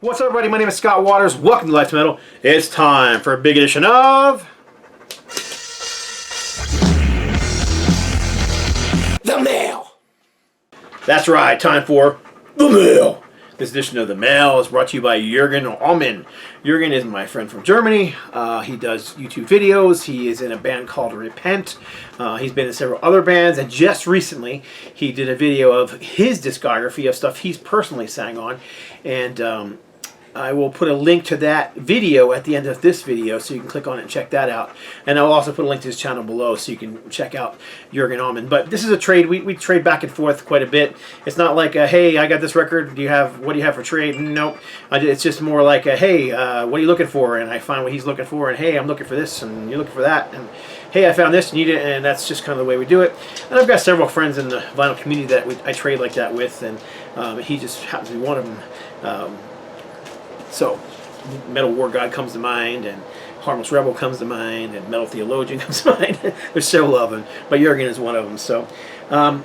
What's up, everybody? My name is Scott Waters. Welcome to Life to Metal. It's time for a big edition of The Mail. That's right, time for The Mail. This edition of The Mail is brought to you by Jürgen Aumann. Jürgen is my friend from Germany. He does YouTube videos. He is in a band called Repent. He's been in several other bands, and just recently he did a video of his discography of stuff he's personally sang on, and I will put a link to that video at the end of this video so you can click on it and check that out. And I'll also put a link to his channel below so you can check out Jürgen Aumann. But this is a trade. We trade back and forth quite a bit. It's not like, hey, I got this record. What do you have for trade? Nope. It's just more like, hey, what are you looking for? And I find what he's looking for. And hey, I'm looking for this and you're looking for that. And hey, I found this and you need it. And that's just kind of the way we do it. And I've got several friends in the vinyl community that I trade like that with. And he just happens to be one of them. So, Metal War God comes to mind, and Harmless Rebel comes to mind, and Metal Theologian comes to mind. There's several of them, but Jürgen is one of them. So, alright,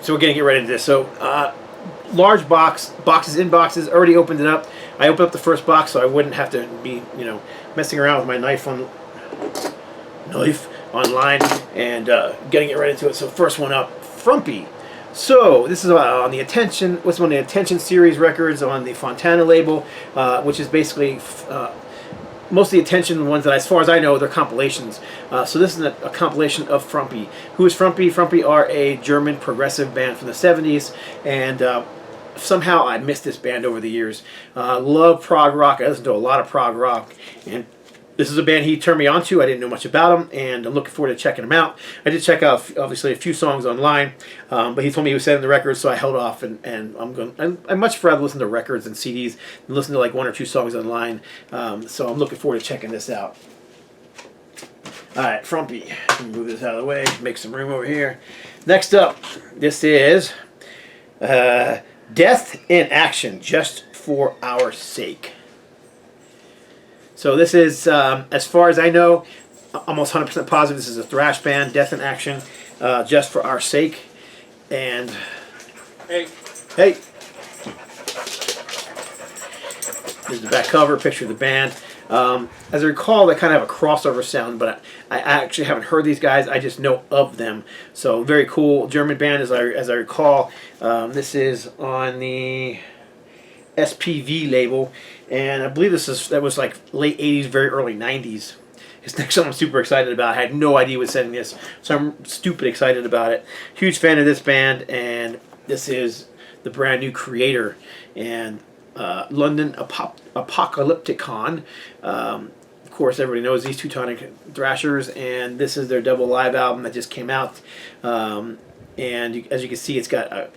so we're going to get right into this. So, large boxes in boxes, already opened it up. I opened up the first box so I wouldn't have to be, messing around with my knife online, and getting it right into it. So, first one up, Frumpy. So this is on the Attention. What's one of the Attention series records on the Fontana label, which is basically most of the Attention ones that, as far as I know, they're compilations. So this is a compilation of Frumpy. Who is Frumpy? Frumpy are a German progressive band from the 70s, and somehow I missed this band over the years. Love prog rock. I listen to a lot of prog rock, and this is a band he turned me on to. I didn't know much about him, and I'm looking forward to checking him out. I did check out, obviously, a few songs online, but he told me he was sending the records, so I held off, and I much rather listen to records and CDs than listen to like one or two songs online, so I'm looking forward to checking this out. Alright, Frumpy. Move this out of the way, make some room over here. Next up, this is Death in Action, Just for Our Sake. So this is, as far as I know, almost 100% positive this is a thrash band, Death in Action, Just for Our Sake. And, hey. Here's the back cover, picture of the band. As I recall, they kind of have a crossover sound, but I actually haven't heard these guys. I just know of them. So very cool German band, as I recall. This is on the SPV label, and I believe that was like late 80s, very early 90s. This next one I'm super excited about. I had no idea was sending this, so I'm stupid excited about it. Huge fan of this band, and this is the brand new Creator and London Apocalypticon. Of course, everybody knows these Teutonic Thrashers, and this is their double live album that just came out. And as you can see, it's a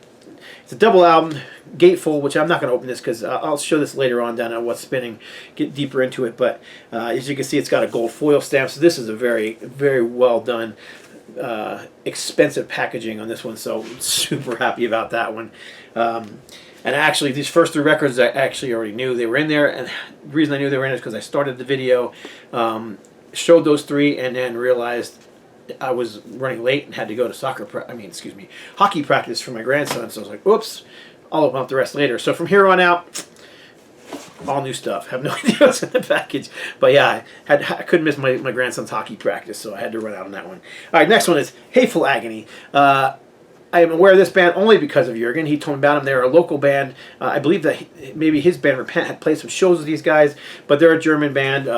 double album, gatefold, which I'm not going to open this because I'll show this later on down at What's Spinning, get deeper into it. But as you can see, it's got a gold foil stamp, so this is a very, very well done, expensive packaging on this one, so I'm super happy about that one. And actually, these first three records I actually already knew they were in there, and the reason I knew they were in it is because I started the video, showed those three, and then realized I was running late and had to go to hockey practice for my grandson. So I was like, oops, I'll open up the rest later. So from here on out, all new stuff. Have no idea what's in the package. But yeah, I couldn't miss my grandson's hockey practice, so I had to run out on that one. All right, next one is HATEFUL Agony. I am aware of this band only because of Jürgen. He told me about them. They're a local band. I believe that maybe his band Repent had played some shows with these guys, but they're a German band.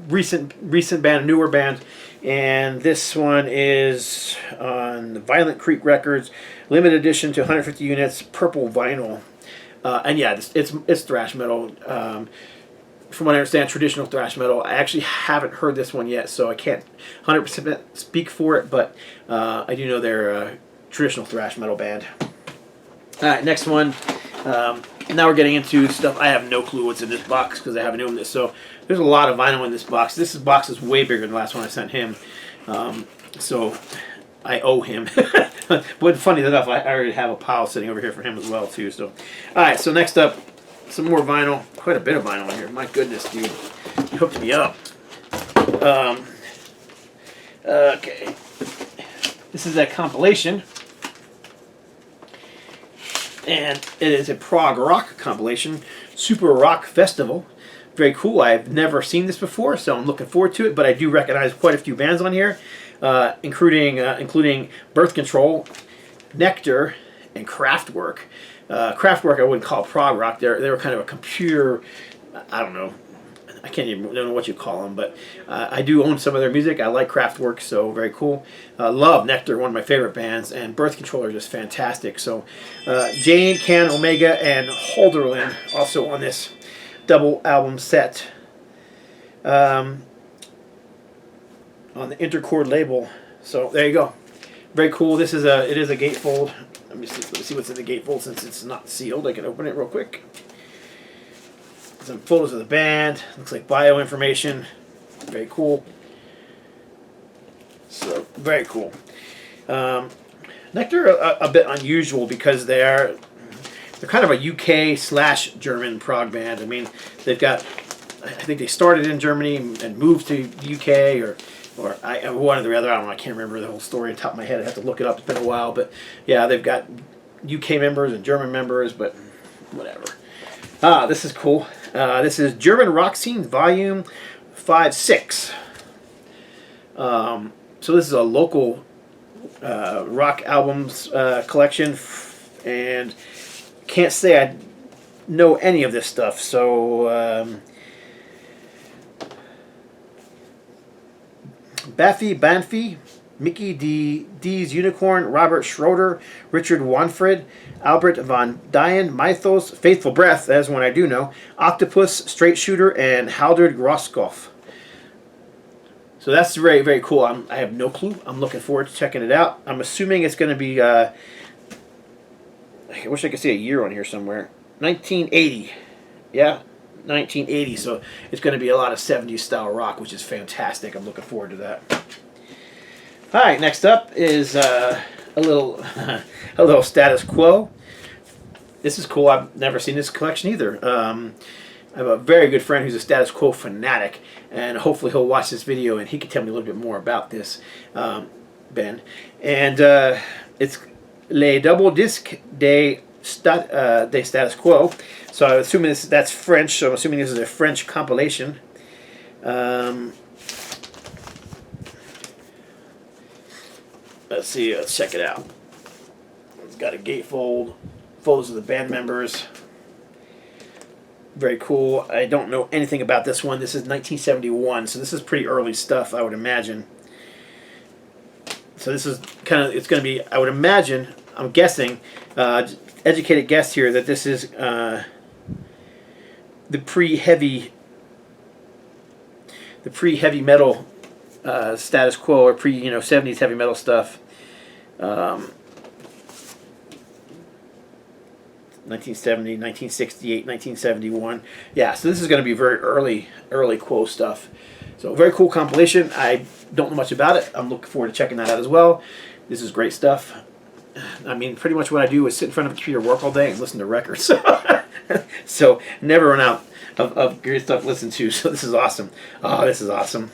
Recent band, newer band. And this one is on the Violent Creek Records, limited edition to 150 units, purple vinyl. And yeah, it's thrash metal. From what I understand, traditional thrash metal. I actually haven't heard this one yet, so I can't 100% speak for it, but I do know they're a traditional thrash metal band. Alright, next one. Now we're getting into stuff. I have no clue what's in this box because I haven't opened this. So there's a lot of vinyl in this box. This box is way bigger than the last one I sent him. So I owe him. But funny enough, I already have a pile sitting over here for him as well too. So, all right. So next up, some more vinyl. Quite a bit of vinyl in here. My goodness, dude, you hooked me up. Okay. This is a compilation And it is a prog rock compilation, Super Rock Festival. Very cool. I've never seen this before, so I'm looking forward to it. But I do recognize quite a few bands on here, including Birth Control, Nectar, and Kraftwerk. Kraftwerk I wouldn't call prog rock. They were kind of a computer. I don't know. I don't know what you call them, but I do own some of their music. I like Kraftwerk, so very cool. Love Nectar, one of my favorite bands, and Birth Control are just fantastic. So Jane, Can, Omega, and Holderlin also on this double album set on the Intercord label. So there you go. Very cool. It is a gatefold. Let me see what's in the gatefold since it's not sealed. I can open it real quick. Some photos of the band. Looks like bio information. Very cool. So very cool. Nectar a bit unusual because they're kind of a UK/German prog band. I mean, they've got, I think they started in Germany and moved to UK or one or the other. I don't know. I can't remember the whole story on top of my head. I have to look it up. It's been a while, but yeah, they've got UK members and German members, but whatever. This is cool. This is German Rock Scene Volume 5/6. So this is a local rock albums collection, and can't say I know any of this stuff. So Baffy Banffy, Mickey D's Unicorn, Robert Schroeder, Richard Wanfred, Albert von Dyen, Mythos, Faithful Breath, that's one I do know, Octopus, Straight Shooter, and Haldred Groskopf. So that's very, very cool. I have no clue. I'm looking forward to checking it out. I'm assuming it's going to be, I wish I could see a year on here somewhere, 1980. Yeah, 1980. So it's going to be a lot of 70s style rock, which is fantastic. I'm looking forward to that. All right, next up is a little Status Quo. This is cool. I've never seen this collection either. I have a very good friend who's a Status Quo fanatic, and hopefully he'll watch this video and he can tell me a little bit more about this band. And it's Les Double Disques de Status Quo. So I'm assuming that's French. So I'm assuming this is a French compilation. Let's see. Let's check it out. It's got a gatefold, photos of the band members. Very cool. I don't know anything about this one. This is 1971, so this is pretty early stuff, I would imagine. So this is kind of, it's going to be, I would imagine, I'm guessing, educated guess here, that this is the pre-heavy metal Status Quo, or pre-70s heavy metal stuff. 1970, 1968, 1971. Yeah, so this is going to be very early Quo stuff. So very cool compilation. I don't know much about it. I'm looking forward to checking that out as well. This is great stuff. I mean, pretty much what I do is sit in front of a computer, work all day, and listen to records. So never run out of great stuff to listen to. So this is awesome. Oh, this is awesome.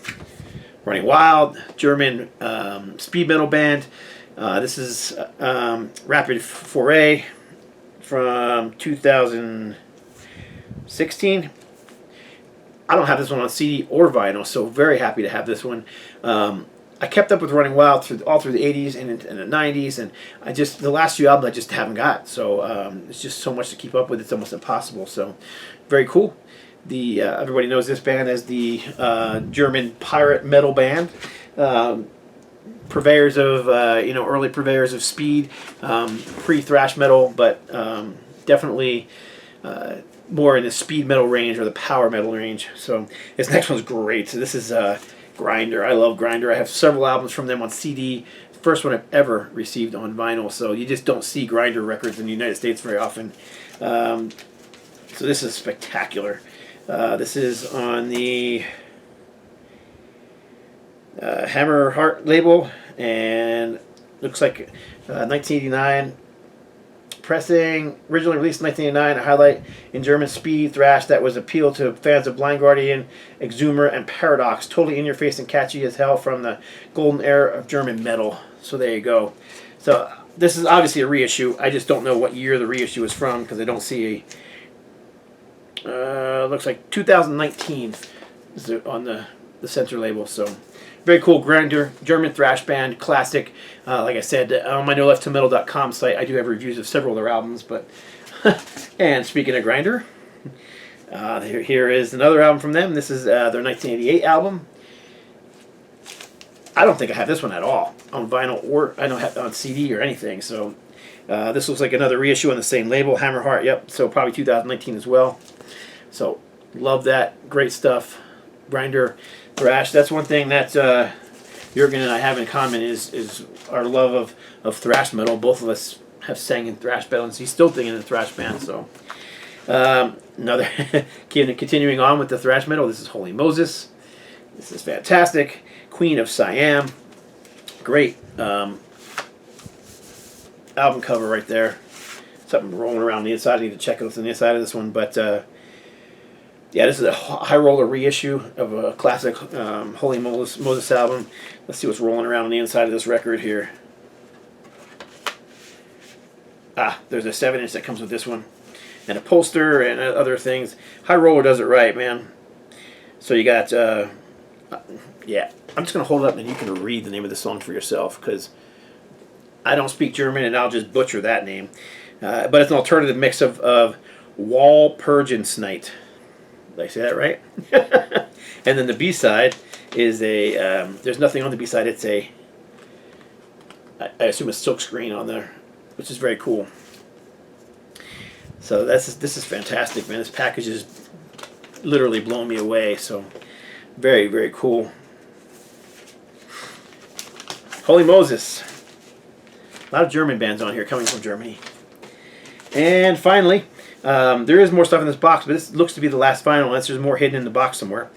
Running Wild, German speed metal band. This is Rapid Foray from 2016. I don't have this one on CD or vinyl, so very happy to have this one. I kept up with Running Wild all through the 80s and the 90s, and the last few albums I just haven't got. So it's just so much to keep up with, it's almost impossible. So very cool. Everybody knows this band as the German pirate metal band. Purveyors of early purveyors of speed, pre-thrash metal, but definitely more in the speed metal range or the power metal range. So this next one's great. So this is Grinder. I love Grinder. I have several albums from them on CD. First one I've ever received on vinyl. So you just don't see Grinder records in the United States very often. So this is spectacular. This is on the Hammer label, and looks like 1989 pressing, originally released in 1989, a highlight in German speed thrash that was appeal to fans of Blind Guardian, Exhumer, and Paradox. Totally in your face and catchy as hell from the golden era of German metal. So there you go. So this is obviously a reissue. I just don't know what year the reissue is from because I don't see a. Looks like 2019 is on the center label. So very cool grinder, German thrash band, classic. Like I said, on my NoLeftToMetal.com site, I do have reviews of several of their albums. But and speaking of grinder, here is another album from them. This is their 1988 album. I don't think I have this one at all on vinyl, or I don't have it on CD or anything. So this looks like another reissue on the same label, Hammerheart. Yep. So probably 2019 as well. So love that. Great stuff. Grinder, thrash. That's one thing that Jürgen and I have in common is our love of thrash metal. Both of us have sang in thrash bands. He's still singing in a thrash band. So another continuing on with the thrash metal. This is Holy Moses. This is fantastic. Queen of Siam. Great album cover right there. Something rolling around the inside. I need to check what's on the inside of this one. But yeah, this is a high roller reissue of a classic Holy Moses album. Let's see what's rolling around on the inside of this record here. Ah, there's a 7-inch that comes with this one. And a poster and other things. High roller does it right, man. So you got... yeah, I'm just going to hold it up and you can read the name of the song for yourself because I don't speak German and I'll just butcher that name. But it's an alternative mix of Walpurgisnacht. Did I say that right? And then the B-side is a, there's nothing on the B-side, it's a, I assume a silk screen on there, which is very cool. So this is fantastic, man. This package is literally blowing me away, so very, very cool. Holy Moses. A lot of German bands on here coming from Germany. And finally, there is more stuff in this box, but this looks to be the last vinyl unless there's more hidden in the box somewhere.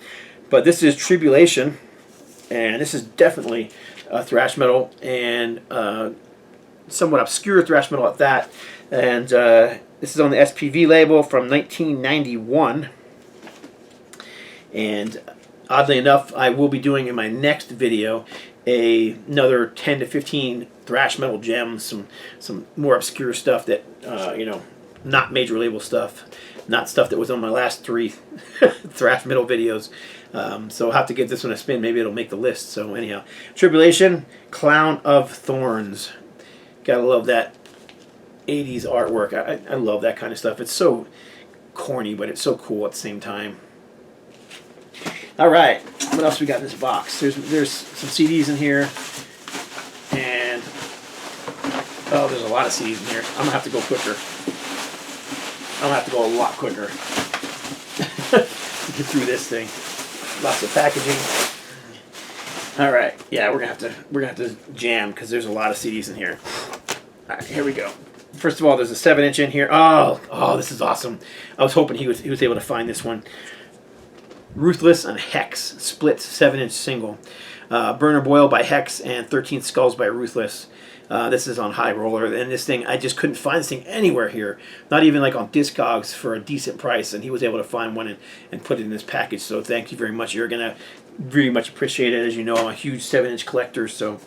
But this is Tribulation, and this is definitely thrash metal, and somewhat obscure thrash metal at that. And this is on the SPV label from 1991. And oddly enough, I will be doing in my next video another 10 to 15 thrash metal gems, some more obscure stuff that you know, not major label stuff, not stuff that was on my last 3 thrash metal videos. So I'll have to give this one a spin. Maybe it'll make the list. So anyhow, Tribulation, Clown of Thorns. Gotta love that 80s artwork. I love that kind of stuff. It's so corny, but it's so cool at the same time. All right, what else we got in this box? There's some CDs in here, and oh, there's a lot of CDs in here. I'm gonna have to go quicker. I'm gonna have to go a lot quicker to get through this thing. Lots of packaging. All right, yeah, we're gonna have to jam because there's a lot of CDs in here. All right, here we go. First of all, there's a 7-inch in here. Oh, this is awesome. I was hoping he was able to find this one. Ruthless and Hex split 7-inch single. Burner Boil by Hex and 13 Skulls by Ruthless. This is on High Roller, and this thing, I just couldn't find this thing anywhere here. Not even like on Discogs for a decent price, and he was able to find one and put it in this package. So thank you very much. You're going to very much appreciate it. As you know, I'm a huge 7-inch collector. So,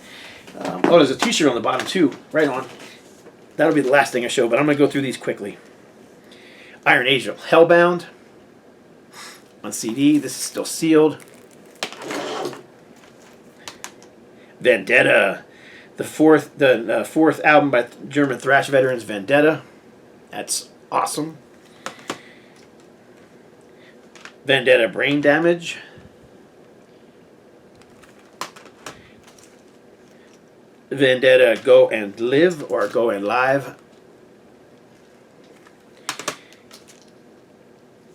oh, there's a t-shirt on the bottom too. Right on. That'll be the last thing I show, but I'm going to go through these quickly. Iron Angel, Hellbound. On CD, this is still sealed. Vendetta, the fourth album by German thrash veterans Vendetta. That's awesome. Vendetta, Brain Damage. Vendetta, Go and Live, or Go and Live.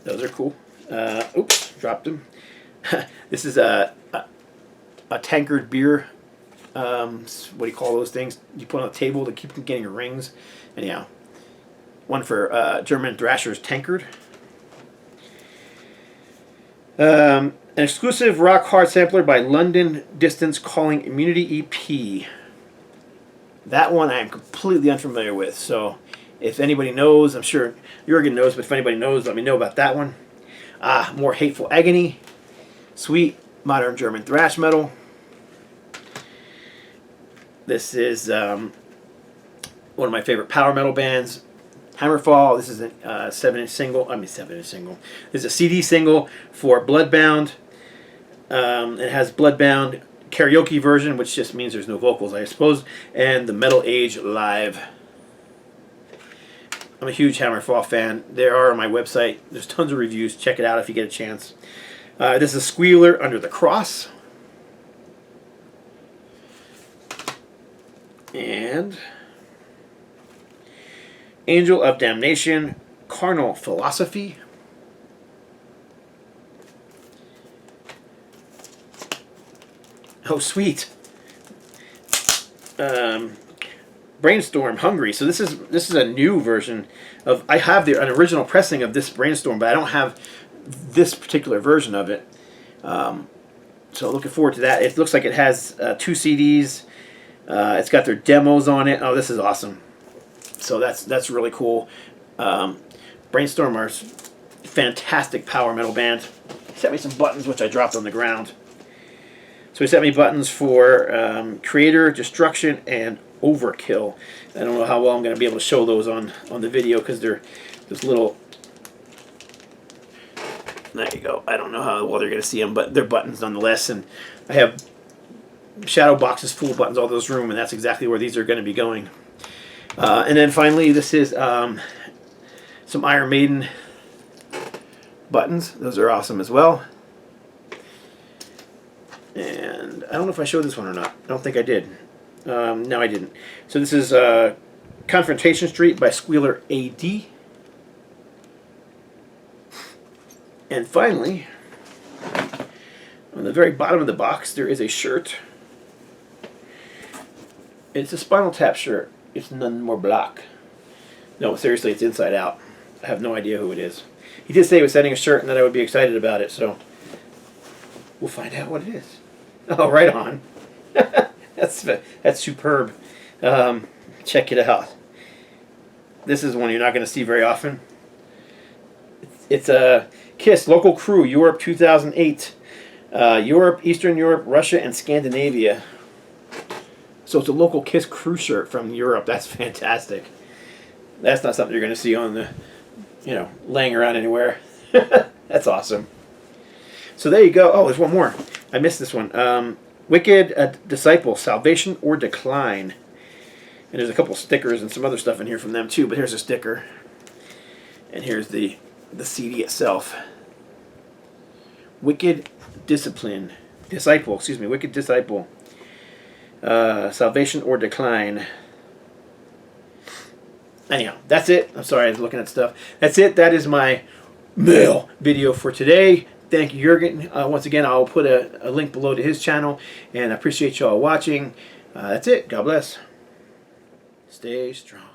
Those are cool. Oops, dropped them. This is a tankard beer. What do you call those things? You put on a table to keep from getting your rings. Anyhow, one for German thrashers tankard. An exclusive rock hard sampler by London Distance Calling Immunity EP. That one I am completely unfamiliar with. So if anybody knows, I'm sure Jürgen knows, but if anybody knows, let me know about that one. More Hateful Agony. Sweet modern German thrash metal. This is one of my favorite power metal bands, HAMMERFALL. This is a 7-inch single. I mean 7-inch single. This is a CD single for BLOODBOUND. It has BLOODBOUND karaoke version, which just means there's no vocals, I suppose, and the Metal Age Live. I'm a huge HAMMERFALL fan. They are on my website. There's tons of reviews. Check it out if you get a chance. This is SQEALER, Under the Cross. And Angel of Damnation, Carnal Philosophy. Oh, sweet. Brainstorm, Hungry. So this is a new version of. I have an original pressing of this Brainstorm, but I don't have this particular version of it. So looking forward to that. It looks like it has 2 CDs. It's got their demos on it. Oh, this is awesome. So that's really cool. Brainstorm are fantastic power metal band. He sent me some buttons which I dropped on the ground. So he sent me buttons for Creator, Destruction, and Overkill. I don't know how well I'm going to be able to show those on the video because they're this little. There you go. I don't know how well they're going to see them, but they're buttons nonetheless. And I have shadow boxes full of buttons all those room, and that's exactly where these are going to be going. And then finally, this is some Iron Maiden buttons. Those are awesome as well. And I don't know if I showed this one or not. I don't think I did. No, I didn't. So this is Confrontation Street by SQEALER AD. And finally, on the very bottom of the box, there is a shirt. It's a Spinal Tap shirt. It's none more black. No, seriously, it's inside out. I have no idea who it is. He did say he was sending a shirt and that I would be excited about it, so we'll find out what it is. Oh, right on. That's superb. Check it out. This is one you're not going to see very often. It's a KISS Local Crew Europe 2008. Europe, Eastern Europe, Russia, and Scandinavia. So it's a local KISS crew shirt from Europe. That's fantastic. That's not something you're going to see on the, laying around anywhere. That's awesome. So there you go. Oh, there's one more. I missed this one. Wicked Disciple, Salvation or Decline. And there's a couple stickers and some other stuff in here from them too, but here's a sticker. And here's the CD itself. Wicked Disciple, Wicked Disciple. Salvation or Decline. Anyhow, that's it. I'm sorry, I was looking at stuff. That's it. That is my mail video for today. Thank you, Jürgen. Once again, I'll put a link below to his channel, and I appreciate you all watching. That's it. God bless. Stay strong.